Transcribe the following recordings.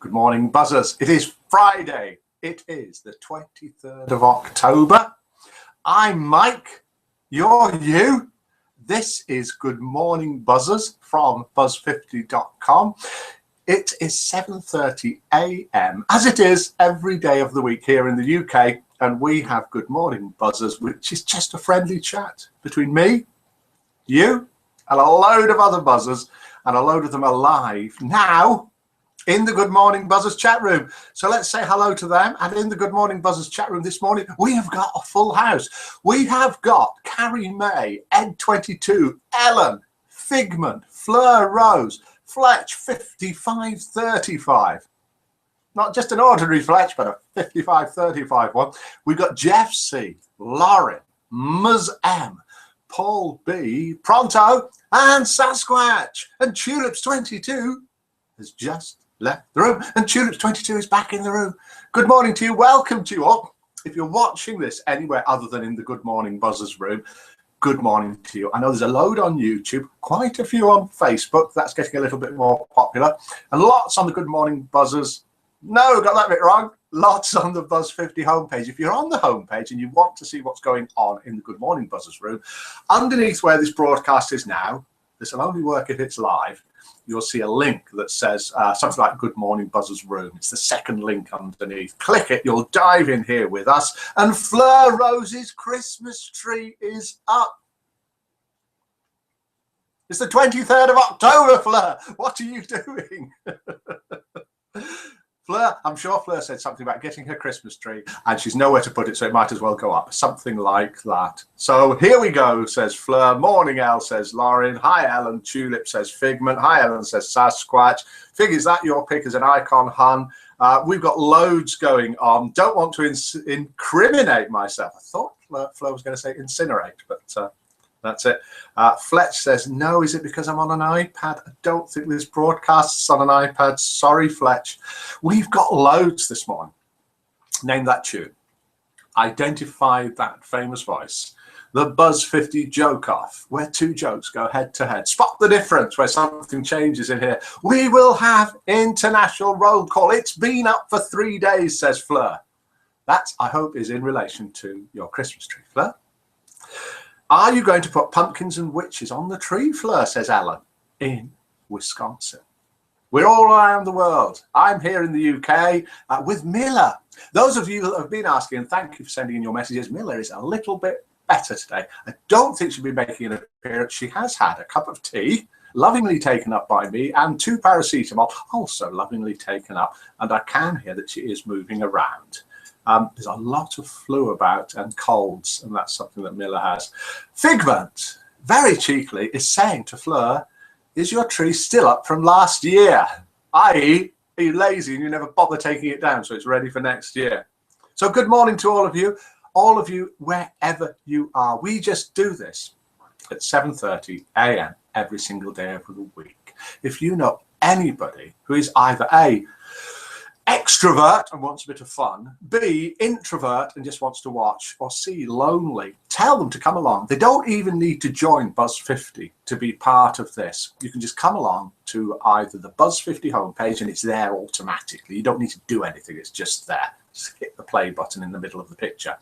Good morning, buzzers. It is Friday. It is the 23rd of October. I'm Mike. You're you. This is Good Morning Buzzers from Buzz50.com. It is 7:30 a.m. as it is every day of the week here in the UK, and we have Good Morning Buzzers, which is just a friendly chat between me, you, and a load of other buzzers, and a load of them are live now in the Good Morning Buzzers chat room. So let's say hello to them. And in the Good Morning Buzzers chat room this morning, we have got a full house. We have got Carrie May, Ed22, Ellen, Figment, Fleur Rose, Fletch 5535. Not just an ordinary Fletch, but a 5535 one. We've got Jeff C, Lauren, Ms M, Paul B, Pronto, and Sasquatch. And Tulips 22 has just left the room, and Tulips 22 is back in the room. Good morning to you. Welcome to you all. If you're watching this anywhere other than in the Good Morning Buzzers room, good morning to you. I know there's a load on YouTube, quite a few on Facebook. That's getting a little bit more popular, and lots on the Good Morning Buzzers. No, got that bit wrong. Lots on the Buzz50 homepage. If you're on the homepage and you want to see what's going on in the Good Morning Buzzers room, underneath where this broadcast is now, this will only work if it's live, you'll see a link that says something like Good Morning Buzzers room. It's the second link underneath. Click it, you'll dive in here with us. And Fleur Rose's Christmas tree is up. It's the 23rd of October, Fleur. What are you doing? Fleur, I'm sure Fleur said something about getting her Christmas tree and she's nowhere to put it, so it might as well go up. Something like that. So here we go, says Fleur. Morning, Elle, says Lauren. Hi, Ellen. Tulip says Figment. Hi, Ellen, says Sasquatch. Fig, is that your pick as an icon, hun? We've got loads going on. Don't want to incriminate myself. I thought Fleur was going to say incinerate, but that's it. Fletch says, no, is it because I'm on an iPad? I don't think this broadcasts on an iPad. Sorry, Fletch. We've got loads this morning. Name that tune. Identify that famous voice. The Buzz50 Joke-Off, where two jokes go head to head. Spot the difference where something changes in here. We will have international roll call. It's been up for 3 days, says Fleur. That, I hope, is in relation to your Christmas tree, Fleur. Are you going to put pumpkins and witches on the tree, Fleur, says Ellen, in Wisconsin. We're all around the world. I'm here in the UK with Miller. Those of you that have been asking, and thank you for sending in your messages, Miller is a little bit better today. I don't think she'll be making an appearance. She has had a cup of tea, lovingly taken up by me, and 2 paracetamol, also lovingly taken up, and I can hear that she is moving around. There's a lot of flu about and colds, and that's something that Miller has. Figment, very cheekily, is saying to Fleur, is your tree still up from last year? I.e., are you lazy and you never bother taking it down so it's ready for next year? So good morning to all of you wherever you are. We just do this at 7:30 a.m. every single day of the week. If you know anybody who is either A, extrovert and wants a bit of fun, B, introvert and just wants to watch, or C, lonely, tell them to come along. They don't even need to join Buzz50 to be part of this. You can just come along to either the Buzz50 homepage and it's there automatically. You don't need to do anything. It's just there. Just hit the play button in the middle of the picture.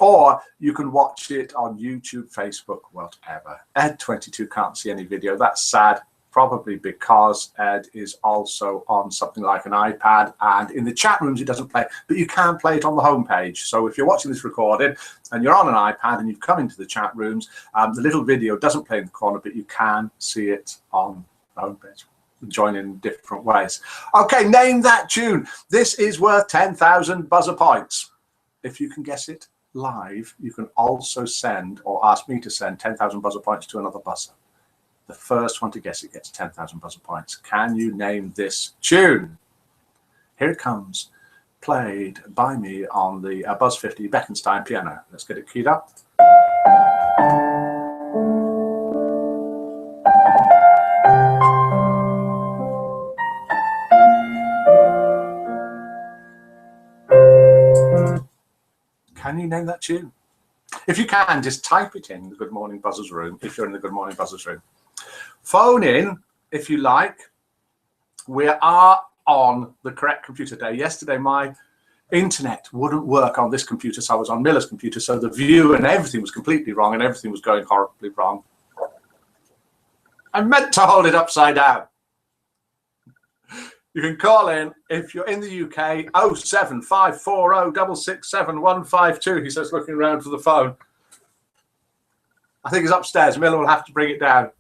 Or you can watch it on YouTube, Facebook, whatever. Ed22 can't see any video. That's sad. Probably because Ed is also on something like an iPad, and in the chat rooms it doesn't play, but you can play it on the homepage. So if you're watching this recorded and you're on an iPad and you've come into the chat rooms, the little video doesn't play in the corner, but you can see it on the homepage. Join in different ways. Okay, name that tune. This is worth 10,000 buzzer points. If you can guess it live, you can also send or ask me to send 10,000 buzzer points to another buzzer. The first one to guess it gets 10,000 buzzer points. Can you name this tune? Here it comes, played by me on the Buzz50 Beckenstein piano. Let's get it keyed up. Can you name that tune? If you can, just type it in the Good Morning Buzzers room if you're in the Good Morning Buzzers room. Phone in if you like. We are on the correct computer today. Yesterday, my internet wouldn't work on this computer, so I was on Miller's computer, so the view and everything was completely wrong and everything was going horribly wrong. I meant to hold it upside down. You can call in if you're in the UK, 07540 667 152. He says, looking around for the phone. I think it's upstairs. Miller will have to bring it down.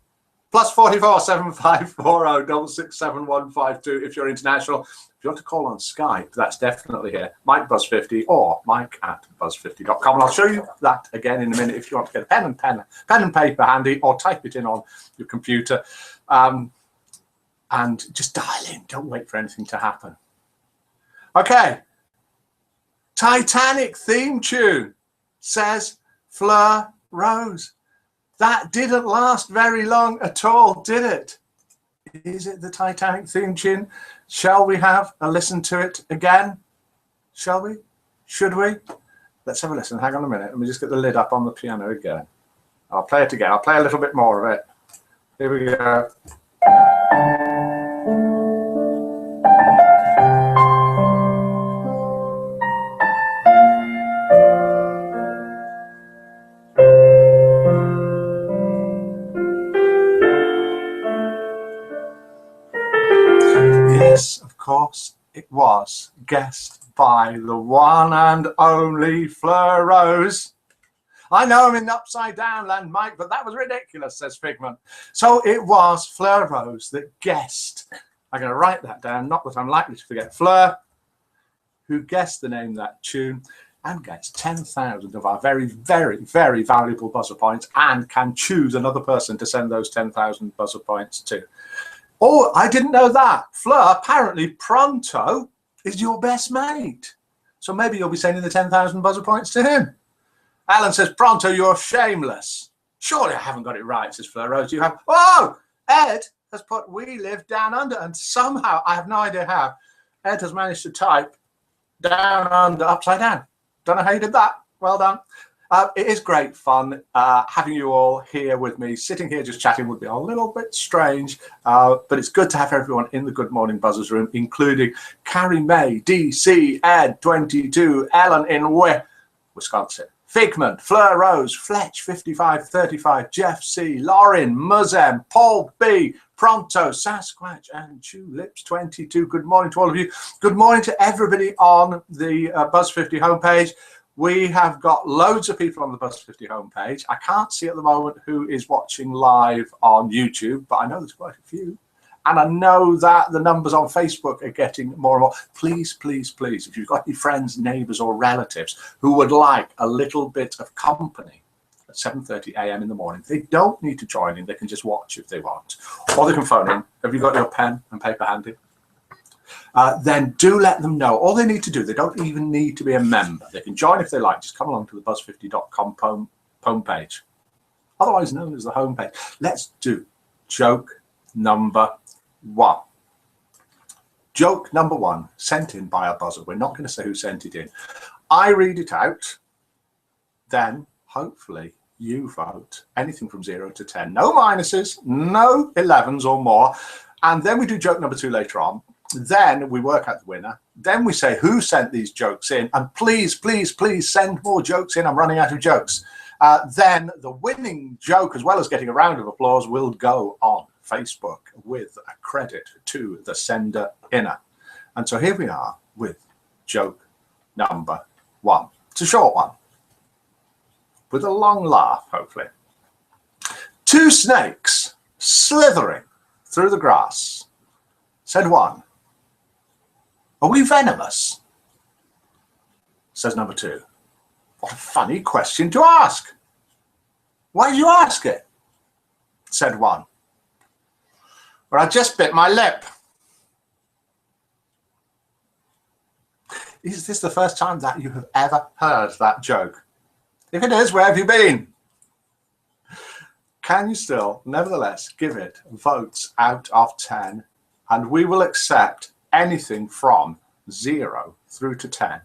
+44 7540 667 152 if you're international. If you want to call on Skype, that's definitely here. Mike Buzz50 or Mike at Buzz50.com. And I'll show you that again in a minute if you want to get a pen and paper handy, or type it in on your computer. And just dial in. Don't wait for anything to happen. Okay. Titanic theme tune, says Fleur Rose. That didn't last very long at all, did it? Is it the Titanic theme tune? Shall we have a listen to it again? Shall we? Should we? Let's have a listen. Hang on a minute. Let me just get the lid up on the piano again. I'll play it again. I'll play a little bit more of it. Here we go. Yes, of course, it was guessed by the one and only Fleur Rose. I know I'm in the upside down land, Mike, but that was ridiculous, says Figment. So it was Fleur Rose that guessed. I'm going to write that down, not that I'm likely to forget. Fleur, who guessed the name of that tune and gets 10,000 of our very, very, very valuable buzzer points, and can choose another person to send those 10,000 buzzer points to. Oh, I didn't know that. Fleur, apparently Pronto is your best mate. So maybe you'll be sending the 10,000 buzzer points to him. Alan says, Pronto, you're shameless. Surely I haven't got it right, says Fleur Rose. You have. Oh, Ed has put "We Live Down Under," and somehow, I have no idea how, Ed has managed to type "down under" upside down. Don't know how you did that. Well done. It is great fun having you all here with me. Sitting here just chatting would be a little bit strange, but it's good to have everyone in the Good Morning Buzzers room, including Carrie May, DC, Ed 22, Ellen in Wisconsin, Figment, Fleur Rose, Fletch 5535, Jeff C, Lauren, Muzem, Paul B, Pronto, Sasquatch, and Tulips 22. Good morning to all of you. Good morning to everybody on the Buzz50 homepage. We have got loads of people on the Buzz50 homepage. I can't see at the moment who is watching live on YouTube, but I know there's quite a few. And I know that the numbers on Facebook are getting more and more. Please, please, please, if you've got any friends, neighbours or relatives who would like a little bit of company at 7:30 a.m. in the morning, they don't need to join in. They can just watch if they want. Or they can phone in. Have you got your pen and paper handy? Then do let them know. All they need to do, they don't even need to be a member. They can join if they like. Just come along to the Buzz50.com homepage, otherwise known as the homepage. Let's do joke number 1. Joke number 1, sent in by a buzzer. We're not going to say who sent it in. I read it out, then hopefully you vote anything from 0 to 10. No minuses, no 11s or more. And then we do joke number 2 later on. Then we work out the winner. Then we say who sent these jokes in. And please, please, please send more jokes in. I'm running out of jokes. Then the winning joke, as well as getting a round of applause, will go on Facebook with a credit to the sender inner. And so here we are with joke number 1. It's a short one with a long laugh, hopefully. 2 snakes slithering through the grass. Said one, "Are we venomous?" Says number 2, "What a funny question to ask. Why did you ask it?" Said one, "Well, I just bit my lip." Is this the first time that you have ever heard that joke? If it is, where have you been? Can you still, nevertheless, give it votes out of 10? And we will accept anything from 0 through to 10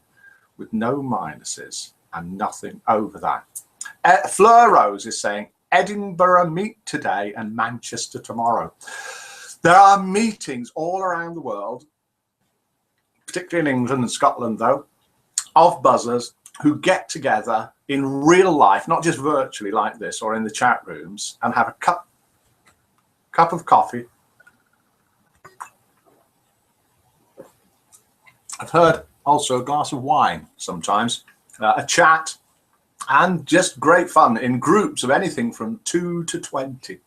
with no minuses and nothing over that. Fleur Rose is saying Edinburgh meet today and Manchester tomorrow. There are meetings all around the world particularly in England and Scotland, though, of buzzers who get together in real life, not just virtually like this or in the chat rooms, and have a cup of coffee. I've heard also a glass of wine sometimes, a chat, and just great fun in groups of anything from 2 to 20.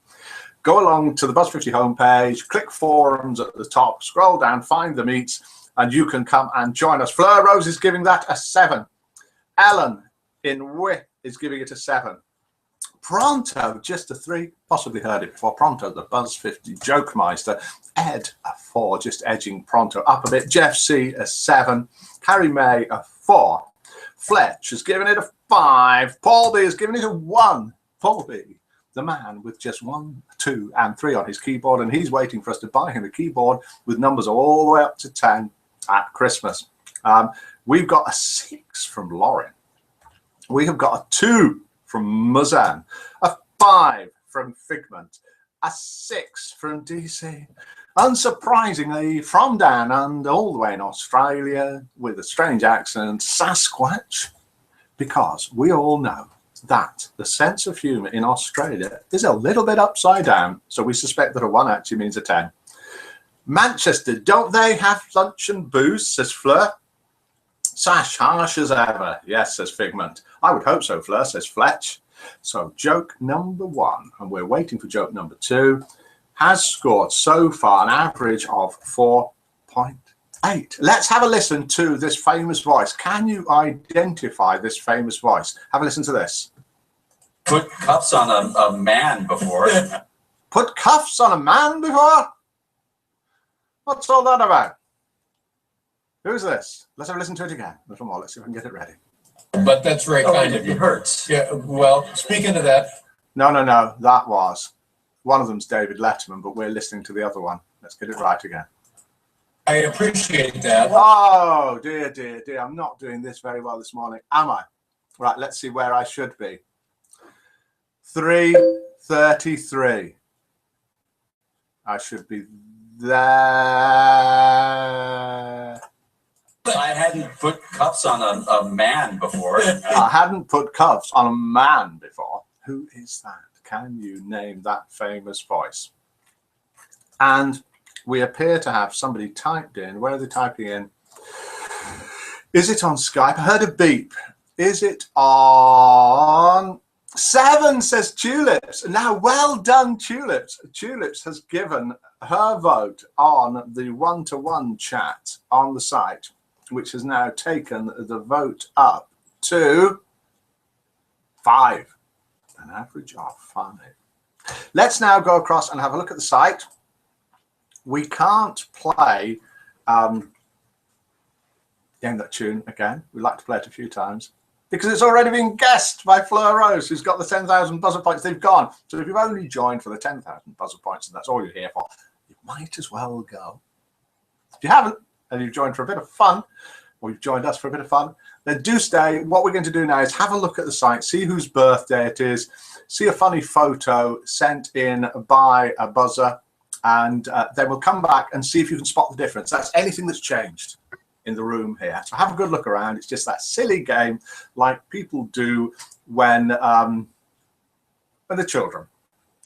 Go along to the Buzz50 homepage, click forums at the top, scroll down, find the meets, and you can come and join us. Fleur Rose is giving that a 7. Ellen in Wi is giving it a 7. Pronto, just a 3. Possibly heard it before. Pronto, the Buzz50 Joke Meister. Ed, a 4, just edging Pronto up a bit. Jeff C, a 7. Carrie May, a 4. Fletch has given it a 5. Paul B has given it a 1. Paul B, the man with just 1, 2, and 3 on his keyboard, and he's waiting for us to buy him a keyboard with numbers all the way up to 10 at Christmas. We've got a 6 from Lauren. We have got a 2 from Muzan, a 5 from Figment, a 6 from DC. Unsurprisingly, from Dan and all the way in Australia with a strange accent, Sasquatch, because we all know that the sense of humour in Australia is a little bit upside down, so we suspect that a 1 actually means a 10. Manchester, don't they have lunch and booze, says Fleur. Sash, harsh as ever. Yes, says Figment. I would hope so, Fleur, says Fletch. So joke number 1, and we're waiting for joke number 2, has scored so far an average of 4.8. Let's have a listen to this famous voice. Can you identify this famous voice? Have a listen to this. Put cuffs on a man before. Put cuffs on a man before? What's all that about? Who's this? Let's have a listen to it again. A little more. Let's see if I can get it ready. But that's very kind of you. It hurts. Yeah, well, speaking of that. No. That was. One of them's David Letterman, but we're listening to the other one. Let's get it right again. I appreciate that. Oh, dear. I'm not doing this very well this morning, am I? Right, let's see where I should be. 3:33. I should be there. I hadn't put cuffs on a man before. I hadn't put cuffs on a man before. Who is that? Can you name that famous voice? And we appear to have somebody typed in. Where are they typing in? Is it on Skype? I heard a beep. Is it on 7, says Tulips. Now, well done, Tulips. Tulips has given her vote on the one-to-one chat on the site, which has now taken the vote up to 5, an average of 5. Let's now go across and have a look at the site. We can't play that tune again. We'd like to play it a few times because it's already been guessed by Fleur Rose, who's got the 10,000 buzzer points. They've gone. So if you've only joined for the 10,000 buzzer points and that's all you're here for, you might as well go. If you haven't, and you've joined for a bit of fun, or you've joined us for a bit of fun, then do stay. What we're going to do now is have a look at the site, see whose birthday it is, see a funny photo sent in by a buzzer, and then we'll come back and see if you can spot the difference. That's anything that's changed in the room here. So have a good look around. It's just that silly game like people do when they're children.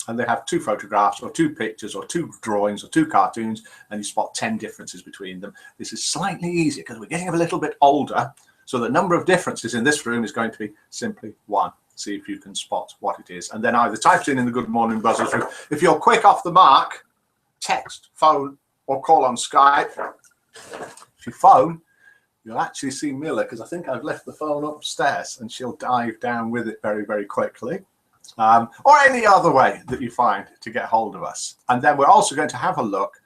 And they have 2 photographs or 2 pictures or 2 drawings or 2 cartoons, and you spot 10 differences between them. This is slightly easier because we're getting a little bit older, so the number of differences in this room is going to be simply 1. See if you can spot what it is, and then either type it in the Good Morning Buzzers room. If you're quick off the mark, text, phone, or call on Skype. If you phone, you'll actually see Mila, because I think I've left the phone upstairs, and she'll dive down with it very, very quickly. Or any other way that you find to get hold of us. And then we're also going to have a look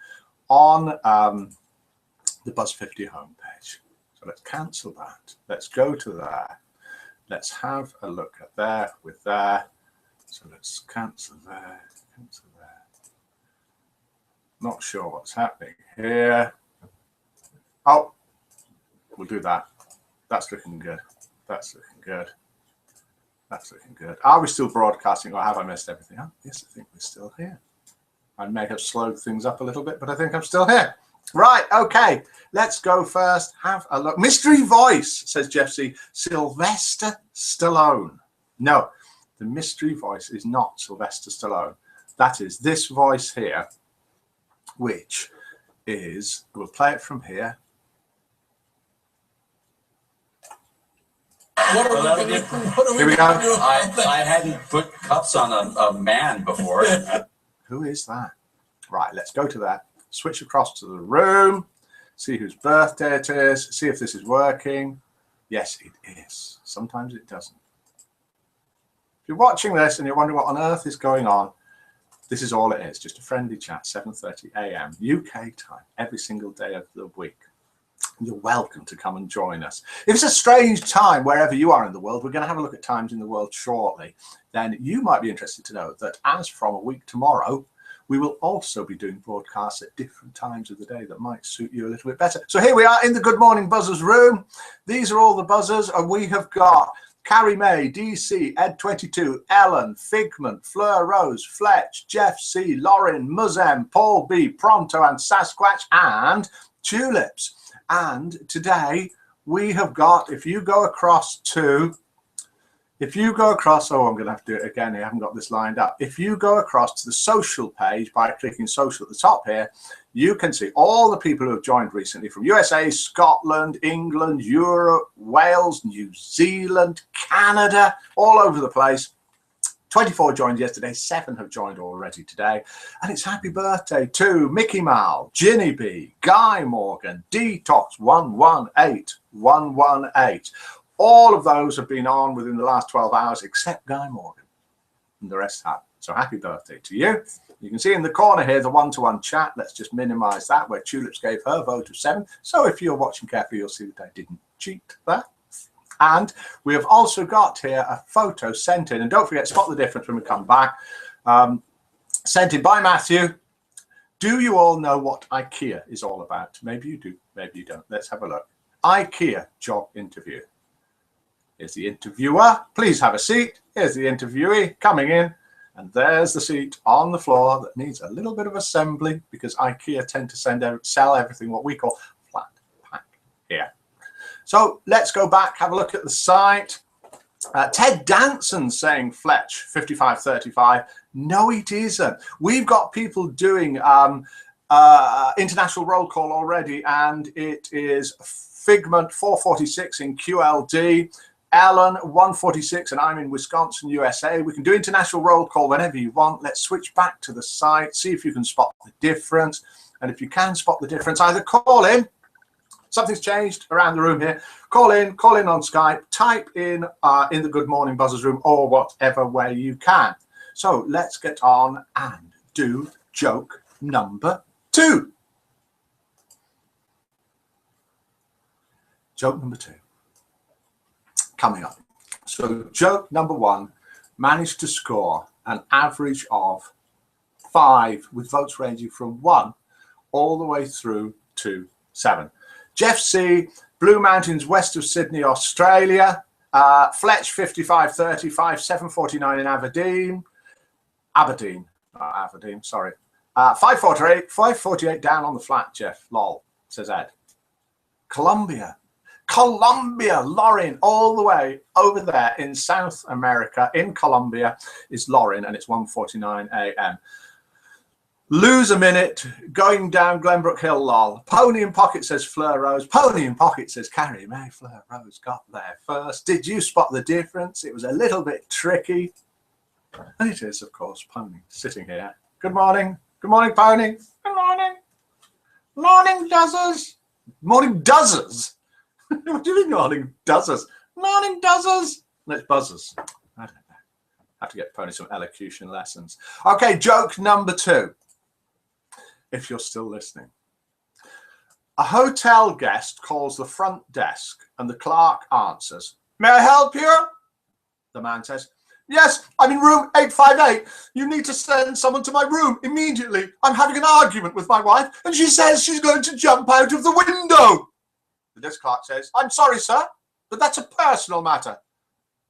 on the Buzz50 homepage. So let's cancel that. Let's go to there. Let's have a look at there with there. So let's cancel there, cancel there. Not sure what's happening here. Oh, we'll do that. That's looking good. That's looking good. That's looking good. Are we still broadcasting, or have I missed everything? Oh, yes, I think we're still here. I may have slowed things up a little bit, but I think I'm still here. Right, okay. Let's go first. Have a look. Mystery voice, says Jeff C. Sylvester Stallone. No, the mystery voice is not Sylvester Stallone. That is this voice here, which is, we'll play it from here. What are Here we go. doing? I hadn't put cuffs on a man before. Who is that? Right, let's go to that. Switch across to the room. See whose birthday it is. See if this is working. Yes, it is. Sometimes it doesn't. If you're watching this and you're wondering what on earth is going on, this is all it is. Just a friendly chat, 7:30 a.m. UK time, every single day of the week. You're welcome to come and join us. If it's a strange time wherever you are in the world, we're going to have a look at times in the world shortly. Then you might be interested to know that as from a week tomorrow, we will also be doing broadcasts at different times of the day that might suit you a little bit better. So here we are in the Good Morning Buzzers room. These are all the buzzers, and we have got Carrie May, DC, Ed22, Ellen, Figment, Fleur Rose, Fletch, Jeff C, Lauren, Muzem, Paul B, Pronto, and Sasquatch, and Tulips. And today we have got, if you go across, oh, I'm going to have to do it again. I haven't got this lined up. If you go across to the social page by clicking social at the top here, you can see all the people who have joined recently from USA, Scotland, England, Europe, Wales, New Zealand, Canada, all over the place. 24 joined yesterday, 7 have joined already today. And it's happy birthday to Mickey Mal, Ginny B, Guy Morgan, Detox 118118. All of those have been on within the last 12 hours, except Guy Morgan. And the rest have. So happy birthday to you. You can see in the corner here the one-to-one chat. Let's just minimize that, where Tulips gave her vote of 7. So if you're watching carefully, you'll see that I didn't cheat there. And we have also got here a photo sent in. And don't forget, spot the difference when we come back. Sent in by Matthew. Do you all know what IKEA is all about? Maybe you do, maybe you don't. Let's have a look. IKEA job interview. Here's the interviewer. Please have a seat. Here's the interviewee coming in. And there's the seat on the floor that needs a little bit of assembly because IKEA tend to sell everything what we call flat pack here. So let's go back, have a look at the site. Ted Danson saying Fletch 5535. No, it isn't. We've got people doing international roll call already, and it is Figment 446 in QLD. Ellen 146, and I'm in Wisconsin, USA. We can do international roll call whenever you want. Let's switch back to the site, see if you can spot the difference. And if you can spot the difference, either call in. Something's changed around the room here. Call in on Skype, type in the Good Morning Buzzers room, or whatever way you can. So let's get on and do joke number 2. Joke number 2. Coming up. So joke number 1 managed to score an average of 5 with votes ranging from 1 all the way through to 7. Jeff C, Blue Mountains west of Sydney, Australia. Fletch 5535, 749 in Aberdeen. Aberdeen, sorry. 548 down on the flat, Jeff. Lol, says Ed. Colombia, Lauren, all the way over there in South America, in Colombia, is Lauren, and it's 1:49 a.m. Lose a minute, going down Glenbrook Hill, lol. Pony in pocket, says Fleur Rose. Pony in pocket, says Carrie May. Fleur Rose got there first. Did you spot the difference? It was a little bit tricky. And it is, of course, Pony sitting here. Good morning. Good morning, Pony. Good morning. Morning, dozzers. Morning, dozzers. What do you mean morning dozzers? Morning dozzers. Let's buzzers. I don't know. Have to get Pony some elocution lessons. Okay, joke number 2. If you're still listening. A hotel guest calls the front desk and the clerk answers. May I help you? The man says, yes, I'm in room 858. You need to send someone to my room immediately. I'm having an argument with my wife and she says she's going to jump out of the window. The desk clerk says, I'm sorry, sir, but that's a personal matter.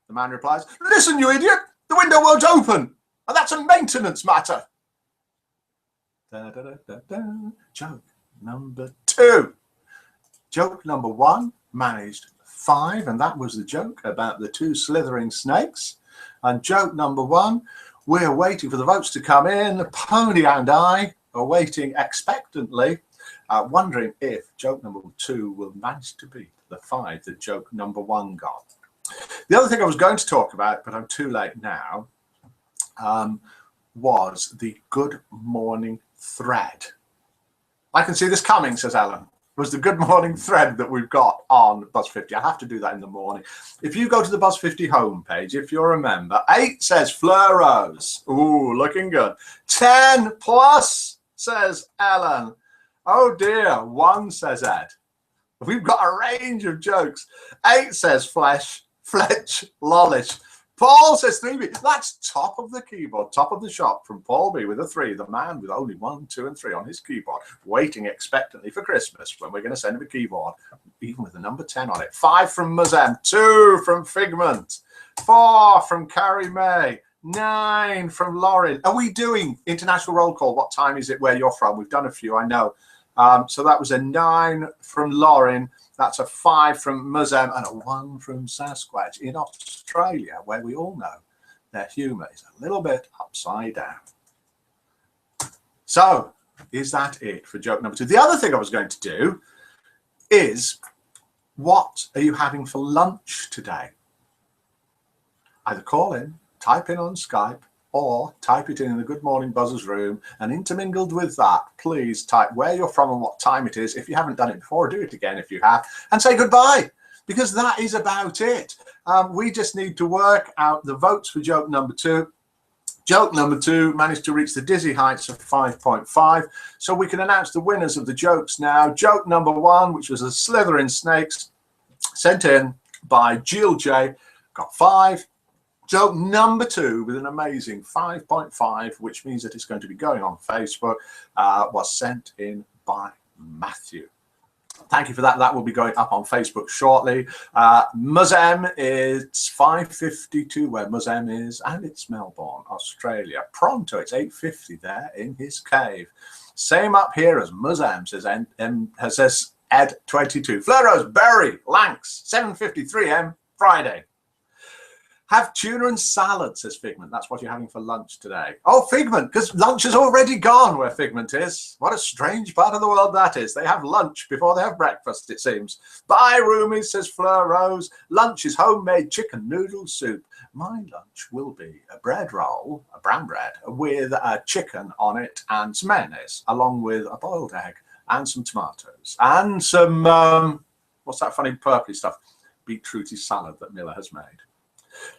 The man replies, listen, you idiot, the window won't open, and that's a maintenance matter. Da, da, da, da, da. Joke number 2. Joke number 1 managed 5, and that was the joke about the 2 slithering snakes. And joke number 1, we're waiting for the votes to come in. Pony and I are waiting expectantly, wondering if joke number 2 will manage to beat the 5 that joke number 1 got. The other thing I was going to talk about, but I'm too late now, was the good morning thread. I can see this coming, says Ellen. Was the good morning thread that we've got on Buzz50. I have to do that in the morning. If you go to the Buzz50 homepage, if you're a member, 8 says Fleur Rose. Ooh, looking good. 10 plus, says Ellen. Oh dear, 1 says Ed. We've got a range of jokes. 8 says Fletch, Lollish. Paul says 3B. That's top of the keyboard, top of the shop from Paul B with a 3, the man with only 1, 2, and 3 on his keyboard, waiting expectantly for Christmas when we're going to send him a keyboard, even with the number 10 on it. 5 from Muzem, 2 from Figment, 4 from Carrie May, 9 from Lauren. Are we doing international roll call? What time is it where you're from? We've done a few, I know. So that was a 9 from Lauren. That's a 5 from Muzem and a 1 from Sasquatch in Australia, where we all know their humour is a little bit upside down. So, is that it for joke number 2? The other thing I was going to do is, what are you having for lunch today? Either call in, type in on Skype, or type it in the Good Morning Buzzers room, and intermingled with that, please type where you're from and what time it is. If you haven't done it before, do it again if you have, and say goodbye, because that is about it. We just need to work out the votes for joke number 2. Joke number 2 managed to reach the dizzy heights of 5.5, so we can announce the winners of the jokes now. Joke number 1, which was a slithering snakes, sent in by Jill J, got 5. Joke number 2 with an amazing 5.5, which means that it's going to be going on Facebook, was sent in by Matthew. Thank you for that. That will be going up on Facebook shortly. Muzem is 5:52 where Muzem is, and it's Melbourne, Australia. Pronto, it's 8:50 there in his cave. Same up here as Muzem, says Ed22. Fleuros, Berry, Lanx, 7:53 M, Friday. Have tuna and salad, says Figment. That's what you're having for lunch today. Oh, Figment, because lunch is already gone where Figment is. What a strange part of the world that is. They have lunch before they have breakfast, it seems. Bye, roomies, says Fleur Rose. Lunch is homemade chicken noodle soup. My lunch will be a bread roll, a brown bread, with a chicken on it and some mayonnaise, along with a boiled egg and some tomatoes. And some, what's that funny purpley stuff? Beetrooty salad that Miller has made.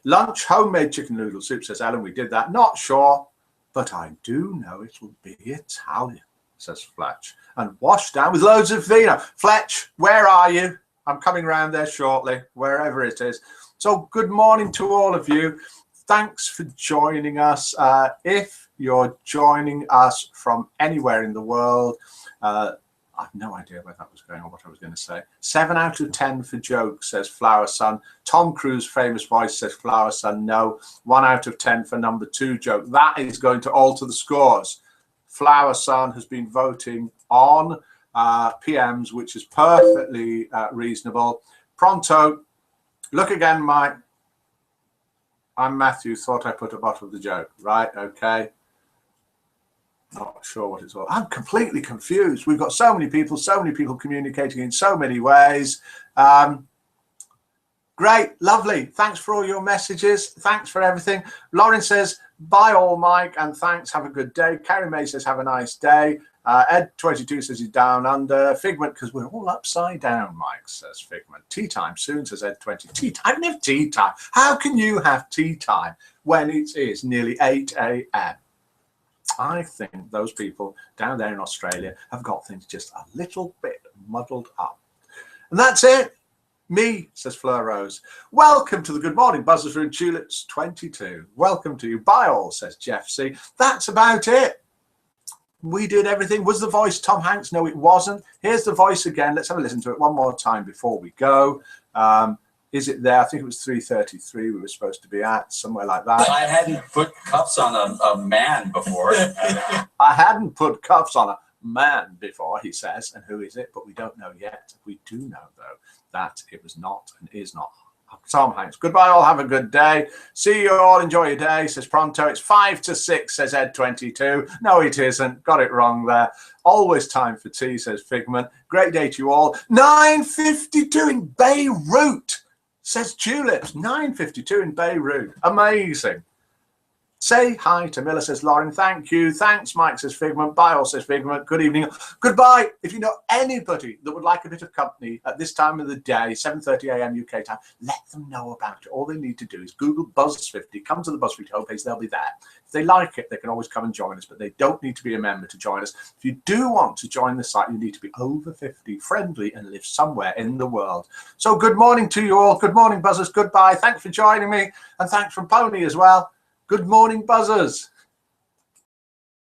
Lunch, homemade chicken noodle soup, says Ellen. We did that. Not sure, but I do know it'll be Italian, says Fletch. And washed down with loads of vino. Fletch, where are you? I'm coming round there shortly, wherever it is. So good morning to all of you. Thanks for joining us. If you're joining us from anywhere in the world, I have no idea where that was going or what I was going to say. 7 out of 10 for jokes, says Flower Sun. Tom Cruise, famous voice, says Flower Sun. No. 1 out of 10 for number 2 joke. That is going to alter the scores. Flower Sun has been voting on PMs, which is perfectly reasonable. Pronto. Look again, Mike. I'm Matthew. Thought I put a bottom of the joke. Right, okay. Not sure what it's all. I'm completely confused. We've got so many people communicating in so many ways. Great, lovely. Thanks for all your messages. Thanks for everything. Lauren says, bye all, Mike, and thanks. Have a good day. Carrie May says, have a nice day. Ed22 says he's down under. Figment, because we're all upside down, Mike, says Figment. Tea time soon, says Ed20. Tea time? I don't have tea time. How can you have tea time when it is nearly 8 a.m.? I think those people down there in Australia have got things just a little bit muddled up. And that's it. Me, says Fleur Rose. Welcome to the Good Morning Buzzers Room Tulips 22. Welcome to you. Bye all, says Jeff C. That's about it. We did everything. Was the voice Tom Hanks? No, it wasn't. Here's the voice again. Let's have a listen to it one more time before we go. Is it there? I think it was 3:33 we were supposed to be at, somewhere like that. I hadn't put cuffs on a man before. I hadn't put cuffs on a man before, he says. And who is it? But we don't know yet. We do know, though, that it was not and is not Tom Hanks. Goodbye, all. Have a good day. See you all. Enjoy your day, says Pronto. It's 5 to 6, says Ed22. No, it isn't. Got it wrong there. Always time for tea, says Figment. Great day to you all. 9:52 in Beirut, says Tulips. 9:52 in Beirut. Amazing. Say hi to Miller, says Lauren. Thank you. Thanks, Mike, says Figment. Bye, all, says Figment. Good evening. Goodbye. If you know anybody that would like a bit of company at this time of the day, 7:30 a.m. UK time, let them know about it. All they need to do is Google Buzz50, come to the Buzz50 homepage, they'll be there. If they like it, they can always come and join us, but they don't need to be a member to join us. If you do want to join the site, you need to be over 50, friendly, and live somewhere in the world. So good morning to you all. Good morning, Buzzers. Goodbye. Thanks for joining me, and thanks from Pony as well. Good morning, Buzzers.